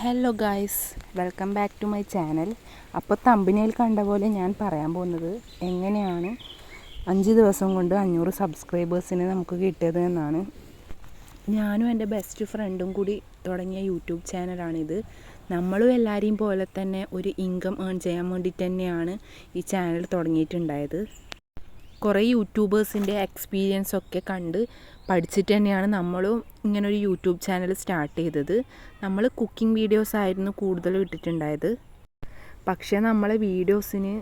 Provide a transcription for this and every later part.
Hello guys, welcome back to my channel. അപ്പോൾ തമ്പനിയിൽ കണ്ട പോലെ ഞാൻ പറയാൻ പോകുന്നത് എങ്ങനെയാണ് 5 ദിവസം കൊണ്ട് 500 സബ്സ്ക്രൈബേഴ്സിനെ നമുക്ക് കിട്ടിയത് എന്നാണ്. ഞാനും എൻ്റെ ബെസ്റ്റ് ഫ്രണ്ടും കൂടി തുടങ്ങിയ യൂട്യൂബ് ചാനലാണിത്. നമ്മളും എല്ലാവരെയും പോലെ തന്നെ ഒരു ഇൻകം ഏൺ ചെയ്യാൻ വേണ്ടിയിട്ട് തന്നെയാണ് ഈ ചാനൽ തുടങ്ങിയിട്ടുണ്ടായത്. കുറേ യൂട്യൂബേഴ്സിൻ്റെ എക്സ്പീരിയൻസ് ഒക്കെ കണ്ട് പഠിച്ചിട്ട് തന്നെയാണ് നമ്മളും ഇങ്ങനൊരു യൂട്യൂബ് ചാനൽ സ്റ്റാർട്ട് ചെയ്തത്. നമ്മൾ കുക്കിംഗ് വീഡിയോസ് ആയിരുന്നു കൂടുതൽ ഇട്ടിട്ടുണ്ടായത്. പക്ഷേ നമ്മളെ വീഡിയോസിന്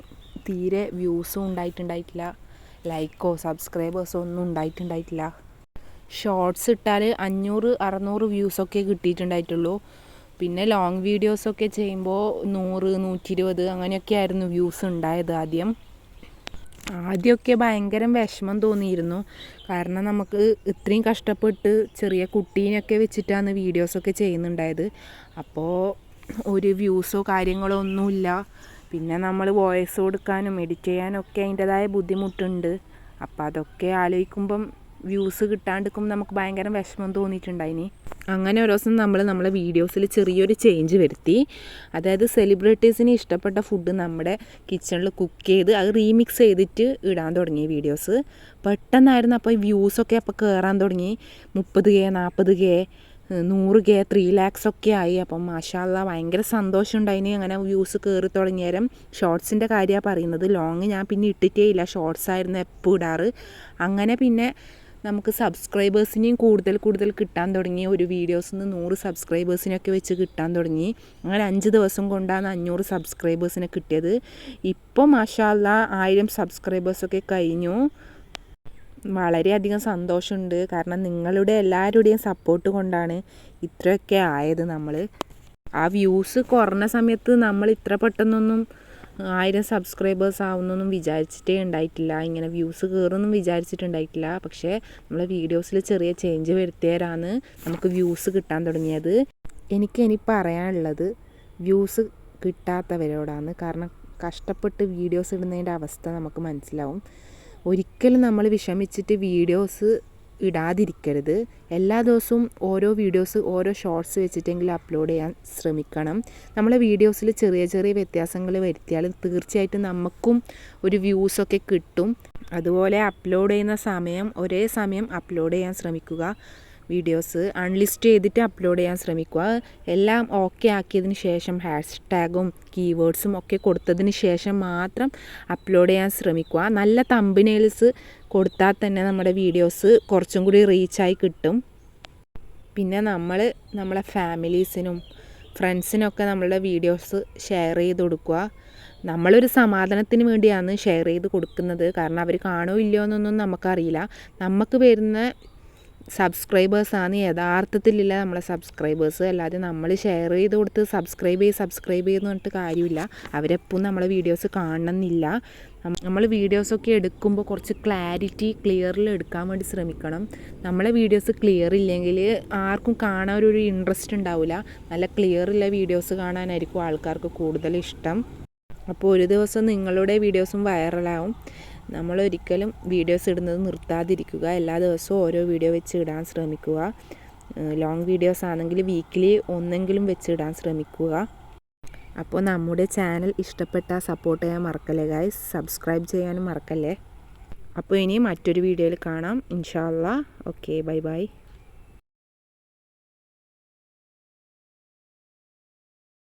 തീരെ വ്യൂസും ഉണ്ടായിട്ടുണ്ടായിട്ടില്ല, ലൈക്കോ സബ്സ്ക്രൈബേഴ്സോ ഒന്നും ഉണ്ടായിട്ടുണ്ടായിട്ടില്ല. ഷോർട്സ് ഇട്ടാൽ 500-600 വ്യൂസൊക്കെ കിട്ടിയിട്ടുണ്ടായിട്ടുള്ളൂ. പിന്നെ ലോങ് വീഡിയോസൊക്കെ ചെയ്യുമ്പോൾ 100-120 അങ്ങനെയൊക്കെ ആയിരുന്നു വ്യൂസ് ഉണ്ടായത്. ആദ്യമൊക്കെ ഭയങ്കര വിഷമം തോന്നിയിരുന്നു. കാരണം നമുക്ക് ഇത്രയും കഷ്ടപ്പെട്ട് ചെറിയ കുട്ടീനെയൊക്കെ വെച്ചിട്ടാണ് വീഡിയോസൊക്കെ ചെയ്യുന്നുണ്ടായത്. അപ്പോൾ ഒരു വ്യൂസോ കാര്യങ്ങളോ ഒന്നുമില്ല. പിന്നെ നമ്മൾ വോയിസ് കൊടുക്കാനും എഡിറ്റ് ചെയ്യാനൊക്കെ അതിൻ്റെതായ ബുദ്ധിമുട്ടുണ്ട്. അപ്പോൾ അതൊക്കെ ആലോചിക്കുമ്പം വ്യൂസ് കിട്ടാണ്ടിരിക്കുമ്പോൾ നമുക്ക് ഭയങ്കര വിഷമം തോന്നിയിട്ടുണ്ടായിനി. അങ്ങനെ ഒരു ദിവസം നമ്മളെ വീഡിയോസിൽ ചെറിയൊരു ചേഞ്ച് വരുത്തി. അതായത് സെലിബ്രിറ്റീസിന് ഇഷ്ടപ്പെട്ട ഫുഡ് നമ്മുടെ കിച്ചണിൽ കുക്ക് ചെയ്ത് അത് റീമിക്സ് ചെയ്തിട്ട് ഇടാൻ തുടങ്ങി വീഡിയോസ്. പെട്ടെന്നായിരുന്നു അപ്പോൾ വ്യൂസൊക്കെ അപ്പോൾ കയറാൻ തുടങ്ങി. 30K 40K 100K 3 lakhs ഒക്കെ ആയി. അപ്പം മാഷാ അല്ലാഹ് ഭയങ്കര സന്തോഷം ഉണ്ടായിന്. അങ്ങനെ വ്യൂസ് കയറി തുടങ്ങിയേരം ഷോർട്സിൻ്റെ കാര്യമാണ് പറയുന്നത്. ലോങ് ഞാൻ പിന്നെ ഇട്ടിട്ടേ ഇല്ല, ഷോർട്സ് ആയിരുന്നു എപ്പോൾ ഇടാറ്. അങ്ങനെ പിന്നെ നമുക്ക് സബ്സ്ക്രൈബേഴ്സിനെയും കൂടുതൽ കിട്ടാൻ തുടങ്ങി. ഒരു വീഡിയോസിൽ നിന്ന് 100 സബ്സ്ക്രൈബേഴ്സിനൊക്കെ വെച്ച് കിട്ടാൻ തുടങ്ങി. അങ്ങനെ 5 ദിവസം കൊണ്ടാണ് 500 സബ്സ്ക്രൈബേഴ്സിനെ കിട്ടിയത്. ഇപ്പോൾ മാഷാ അല്ലാഹ് 1000 സബ്സ്ക്രൈബേഴ്സൊക്കെ കഴിഞ്ഞു. വളരെയധികം സന്തോഷമുണ്ട്. കാരണം നിങ്ങളുടെ എല്ലാവരുടെയും സപ്പോർട്ട് കൊണ്ടാണ് ഇത്രയൊക്കെ ആയത്. ആ വ്യൂസ് കുറഞ്ഞ സമയത്ത് നമ്മൾ ഇത്ര പെട്ടെന്നൊന്നും 1000 സബ്സ്ക്രൈബേഴ്സ് ആവുന്നൊന്നും വിചാരിച്ചിട്ടേ ഉണ്ടായിട്ടില്ല. ഇങ്ങനെ വ്യൂസ് കയറുമെന്നും വിചാരിച്ചിട്ടുണ്ടായിട്ടില്ല. പക്ഷേ നമ്മളെ വീഡിയോസിൽ ചെറിയ ചേഞ്ച് വരുത്തിയാലാണ് നമുക്ക് വ്യൂസ് കിട്ടാൻ തുടങ്ങിയത്. എനിക്കിനി പറയാനുള്ളത് വ്യൂസ് കിട്ടാത്തവരോടാണ്. കാരണം കഷ്ടപ്പെട്ട് വീഡിയോസ് ഇടുന്നതിൻ്റെ അവസ്ഥ നമുക്ക് മനസ്സിലാവും. ഒരിക്കലും നമ്മൾ വിഷമിച്ചിട്ട് വീഡിയോസ് ഇടാതിരിക്കരുത്. എല്ലാ ദിവസവും ഓരോ വീഡിയോസ് ഓരോ ഷോർട്സ് വെച്ചിട്ടെങ്കിലും അപ്ലോഡ് ചെയ്യാൻ ശ്രമിക്കണം. നമ്മളെ വീഡിയോസിൽ ചെറിയ വ്യത്യാസങ്ങൾ വരുത്തിയാൽ തീർച്ചയായിട്ടും നമുക്കും ഒരു വ്യൂസൊക്കെ കിട്ടും. അതുപോലെ അപ്ലോഡ് ചെയ്യുന്ന സമയം ഒരേ സമയം അപ്ലോഡ് ചെയ്യാൻ ശ്രമിക്കുക. വീഡിയോസ് അൺലിസ്റ്റ് ചെയ്തിട്ട് അപ്ലോഡ് ചെയ്യാൻ ശ്രമിക്കുക. എല്ലാം ഓക്കെ ആക്കിയതിന് ശേഷം ഹാഷ്ടാഗും കീവേഡ്സും ഒക്കെ കൊടുത്തതിന് ശേഷം മാത്രം അപ്ലോഡ് ചെയ്യാൻ ശ്രമിക്കുക. നല്ല തമ്പനെയിൽസ് കൊടുത്താൽ തന്നെ നമ്മുടെ വീഡിയോസ് കുറച്ചും കൂടി റീച്ചായി കിട്ടും. പിന്നെ നമ്മളെ ഫാമിലീസിനും ഫ്രണ്ട്സിനൊക്കെ നമ്മളുടെ വീഡിയോസ് ഷെയർ ചെയ്ത് കൊടുക്കുക. നമ്മളൊരു സമാധാനത്തിന് വേണ്ടിയാണ് ഷെയർ ചെയ്ത് കൊടുക്കുന്നത്. കാരണം അവർ കാണുമോ ഇല്ലയോ എന്നൊന്നും നമുക്കറിയില്ല. നമുക്ക് വരുന്ന സബ്സ്ക്രൈബേഴ്സാണ് യഥാർത്ഥത്തിലുള്ള നമ്മളെ സബ്സ്ക്രൈബേഴ്സ്. അല്ലാതെ നമ്മൾ ഷെയർ ചെയ്ത് കൊടുത്ത് സബ്സ്ക്രൈബ് ചെയ്യുന്ന പറഞ്ഞിട്ട് കാര്യമില്ല. അവരെപ്പോഴും നമ്മളെ വീഡിയോസ് കാണണമെന്നില്ല. നമ്മൾ വീഡിയോസൊക്കെ എടുക്കുമ്പോൾ കുറച്ച് ക്ലിയറിൽ എടുക്കാൻ വേണ്ടി ശ്രമിക്കണം. നമ്മളെ വീഡിയോസ് ക്ലിയർ ഇല്ലെങ്കിൽ ആർക്കും കാണാൻ ഒരു ഇൻട്രസ്റ്റ് ഉണ്ടാവില്ല. നല്ല ക്ലിയറുള്ള വീഡിയോസ് കാണാനായിരിക്കും ആൾക്കാർക്ക് കൂടുതൽ ഇഷ്ടം. അപ്പോൾ ഒരു ദിവസം നിങ്ങളുടെ വീഡിയോസും വൈറലാവും. നമ്മളൊരിക്കലും വീഡിയോസ് ഇടുന്നത് നിർത്താതിരിക്കുക. എല്ലാ ദിവസവും ഓരോ വീഡിയോ വെച്ച് ഇടാൻ ശ്രമിക്കുക. ലോങ് വീഡിയോസ് ആണെങ്കിൽ വീക്കിലി ഒന്നെങ്കിലും വെച്ച് ഇടാൻ ശ്രമിക്കുക. അപ്പോൾ നമ്മുടെ ചാനൽ ഇഷ്ടപ്പെട്ടാൽ സപ്പോർട്ട് ചെയ്യാൻ മറക്കല്ലേ ഗൈസ്. സബ്സ്ക്രൈബ് ചെയ്യാനും മറക്കല്ലേ. അപ്പോൾ ഇനി മറ്റൊരു വീഡിയോയിൽ കാണാം ഇൻഷാ അല്ലാഹ്. Okay, by.